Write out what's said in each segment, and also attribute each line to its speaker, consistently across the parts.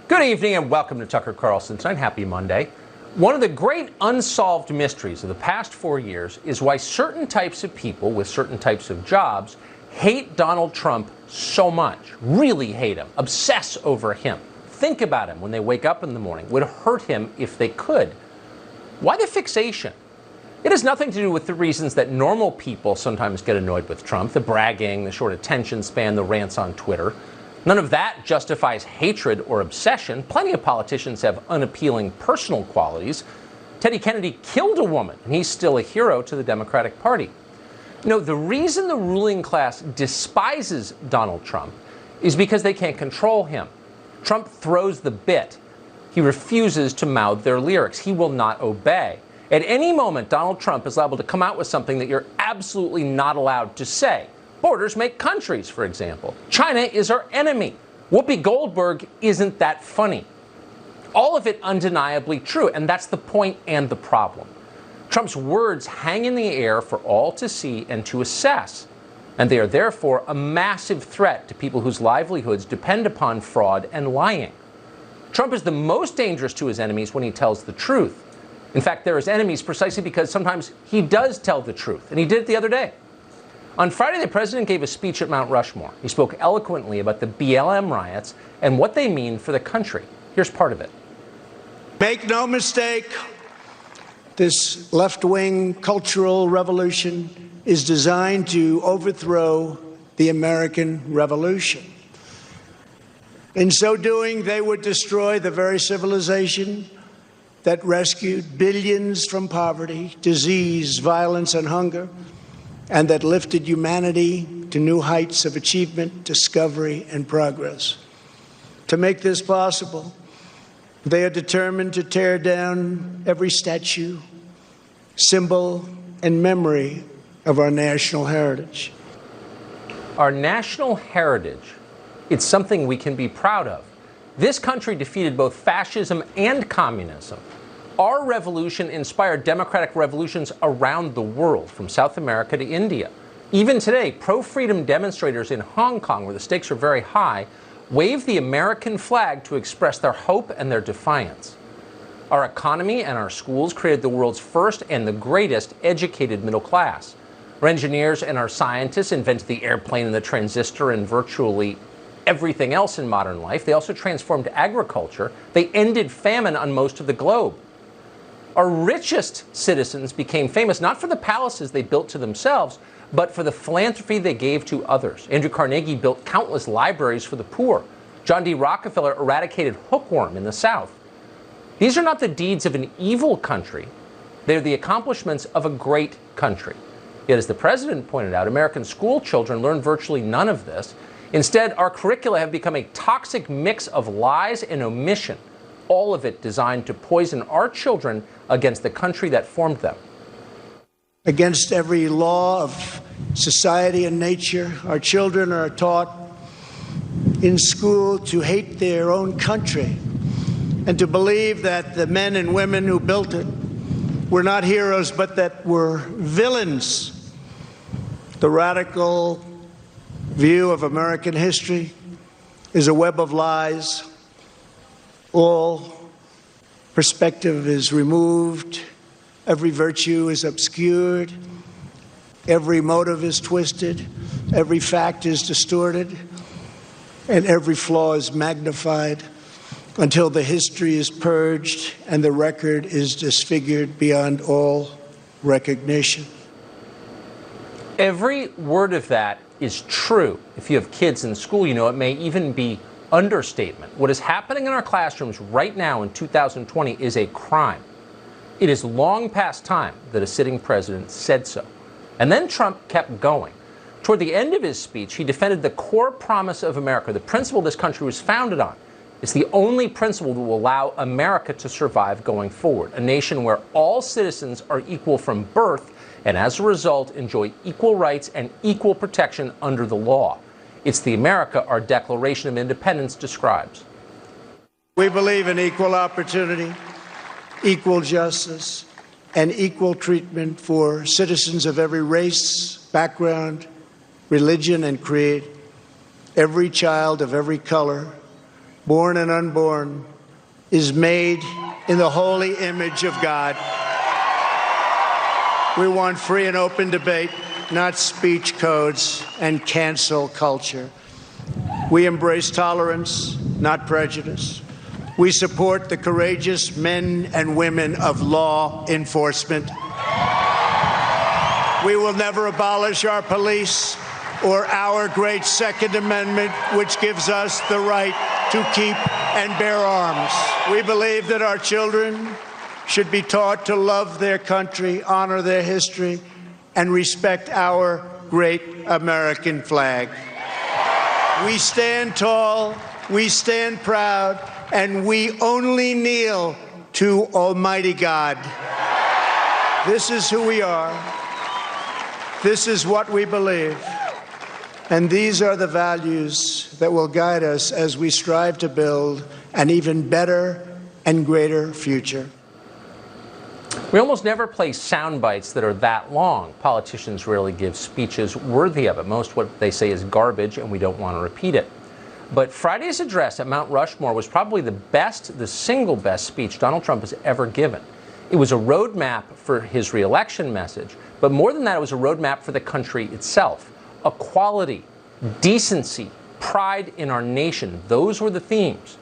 Speaker 1: Good evening and welcome to Tucker Carlson Tonight. Happy Monday. One of the great unsolved mysteries of the past 4 years is why certain types of people with certain types of jobs hate Donald Trump so much, really hate him, obsess over him, think about him when they wake up in the morning, would hurt him if they could. Why the fixation? It has nothing to do with the reasons that normal people sometimes get annoyed with Trump, the bragging, the short attention span, the rants on Twitter. None of that justifies hatred or obsession. Plenty of politicians have unappealing personal qualities. Teddy Kennedy killed a woman, and he's still a hero to the Democratic Party. No, the reason the ruling class despises Donald Trump is because they can't control him. Trump throws the bit. He refuses to mouth their lyrics. He will not obey. At any moment, Donald Trump is liable to come out with something that you're absolutely not allowed to say. Borders make countries, for example. China is our enemy. Whoopi Goldberg isn't that funny. All of it undeniably true, and that's the point and the problem. Trump's words hang in the air for all to see and to assess, and they are therefore a massive threat to people whose livelihoods depend upon fraud and lying. Trump is the most dangerous to his enemies when he tells the truth. In fact, they're his enemies precisely because sometimes he does tell the truth, and he did it the other day. On Friday, the president gave a speech at Mount Rushmore. He spoke eloquently about the BLM riots and what they mean for the country. Here's part of it.
Speaker 2: Make no mistake, this left-wing cultural revolution is designed to overthrow the American Revolution. In so doing, they would destroy the very civilization that rescued billions from poverty, disease, violence, and hunger, and that lifted humanity to new heights of achievement, discovery, and progress. To make this possible, they are determined to tear down every statue, symbol, and memory of our national heritage.
Speaker 1: Our national heritage, it's something we can be proud of. This country defeated both fascism and communism. Our revolution inspired democratic revolutions around the world, from South America to India. Even today, pro-freedom demonstrators in Hong Kong, where the stakes are very high, wave the American flag to express their hope and their defiance. Our economy and our schools created the world's first and the greatest educated middle class. Our engineers and our scientists invented the airplane and the transistor and virtually everything else in modern life. They also transformed agriculture. They ended famine on most of the globe. Our richest citizens became famous not for the palaces they built to themselves, but for the philanthropy they gave to others. Andrew Carnegie built countless libraries for the poor. John D. Rockefeller eradicated hookworm in the South. These are not the deeds of an evil country. They're the accomplishments of a great country. Yet, as the president pointed out, American school children learn virtually none of this. Instead, our curricula have become a toxic mix of lies and omission, all of it designed to poison our children against the country that formed them.
Speaker 2: Against every law of society and nature, our children are taught in school to hate their own country and to believe that the men and women who built it were not heroes, but that were villains. The radical view of American history is a web of lies. All perspective is removed, every virtue is obscured, every motive is twisted, every fact is distorted, and every flaw is magnified until the history is purged and the record is disfigured beyond all recognition.
Speaker 1: Every word of that is true. If you have kids in school, you know it may even be understatement. What is happening in our classrooms right now in 2020 is a crime. It is long past time that a sitting president said so. And then Trump kept going. Toward the end of his speech, he defended the core promise of America, the principle this country was founded on. It's the only principle that will allow America to survive going forward, a nation where all citizens are equal from birth and as a result enjoy equal rights and equal protection under the law. It's the America our Declaration of Independence describes.
Speaker 2: We believe in equal opportunity, equal justice, and equal treatment for citizens of every race, background, religion, and creed. Every child of every color born and unborn, is made in the holy image of God. We want free and open debate, not speech codes and cancel culture. We embrace tolerance, not prejudice. We support the courageous men and women of law enforcement. We will never abolish our police or our great Second Amendment, which gives us the right to keep and bear arms. We believe that our children should be taught to love their country, honor their history, and respect our great American flag. We stand tall, we stand proud, and we only kneel to Almighty God. This is who we are. This is what we believe. And these are the values that will guide us as we strive to build an even better and greater future.
Speaker 1: We almost never play sound bites that are that long. Politicians rarely give speeches worthy of it. Most what they say is garbage, and we don't want to repeat it. But Friday's address at Mount Rushmore was probably the single best speech Donald Trump has ever given. It was a roadmap for his reelection message, but more than that, it was a roadmap for the country itself. Equality, decency, pride in our nation. Those were the themes.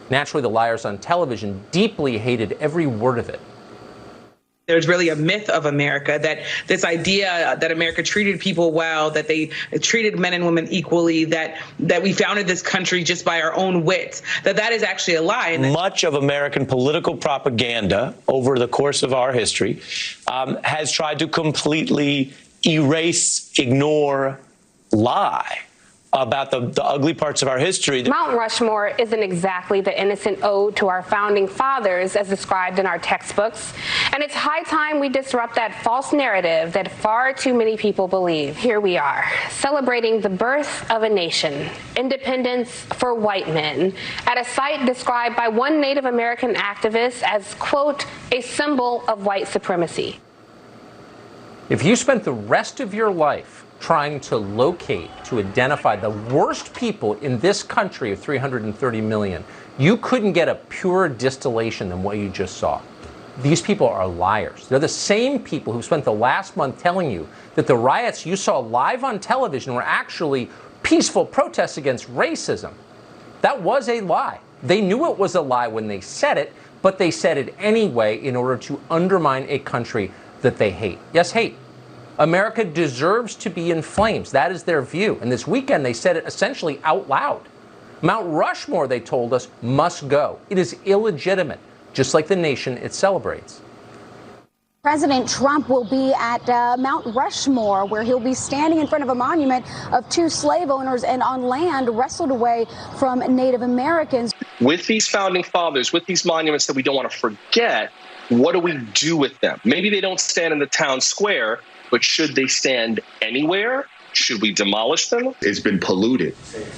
Speaker 1: Naturally, the liars on television deeply hated every word of it.
Speaker 3: There's really a myth of America, that this idea that America treated people well, that they treated men and women equally, that we founded this country just by our own wits, that is actually a lie. And
Speaker 4: much of American political propaganda over the course of our history has tried to completely erase, ignore, lie about the ugly parts of our history.
Speaker 5: Mount Rushmore isn't exactly the innocent ode to our founding fathers as described in our textbooks, and it's high time we disrupt that false narrative that far too many people believe. Here we are, celebrating the birth of a nation, independence for white men, at a site described by one Native American activist as, quote, a symbol of white supremacy.
Speaker 1: If you spent the rest of your life trying to locate, to identify the worst people in this country of 330 million, you couldn't get a purer distillation than what you just saw. These people are liars. They're the same people who spent the last month telling you that the riots you saw live on television were actually peaceful protests against racism. That was a lie. They knew it was a lie when they said it, but they said it anyway in order to undermine a country that they hate. Yes, hate. America deserves to be in flames. That is their view. And this weekend, they said it essentially out loud. Mount Rushmore, they told us, must go. It is illegitimate, just like the nation it celebrates.
Speaker 6: President Trump will be at Mount Rushmore, where he'll be standing in front of a monument of two slave owners and on land wrestled away from Native Americans.
Speaker 7: With these founding fathers, with these monuments that we don't want to forget, what do we do with them? Maybe they don't stand in the town square, but should they stand anywhere? Should we demolish them?
Speaker 8: It's been polluted.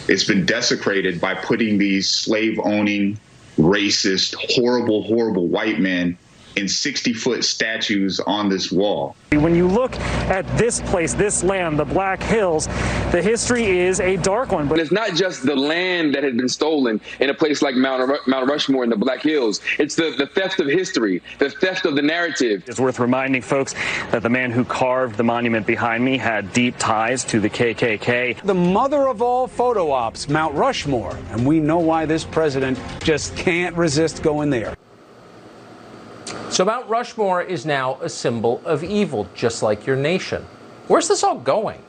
Speaker 8: It's been desecrated by putting these slave-owning, racist, horrible, horrible white men in 60-foot statues on this wall.
Speaker 9: When you look at this place, this land, the Black Hills, the history is a dark one.
Speaker 10: But it's not just the land that has been stolen in a place like Mount Rushmore in the Black Hills. It's the theft of history, the theft of the narrative.
Speaker 9: It's worth reminding folks that the man who carved the monument behind me had deep ties to the KKK.
Speaker 11: The mother of all photo ops, Mount Rushmore. And we know why this president just can't resist going there.
Speaker 1: So Mount Rushmore is now a symbol of evil, just like your nation. Where's this all going?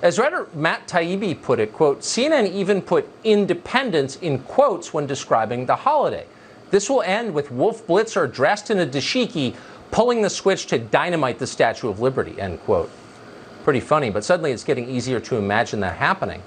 Speaker 1: As writer Matt Taibbi put it, quote, CNN even put independence in quotes when describing the holiday. This will end with Wolf Blitzer dressed in a dashiki pulling the switch to dynamite the Statue of Liberty, end quote. Pretty funny, but suddenly it's getting easier to imagine that happening.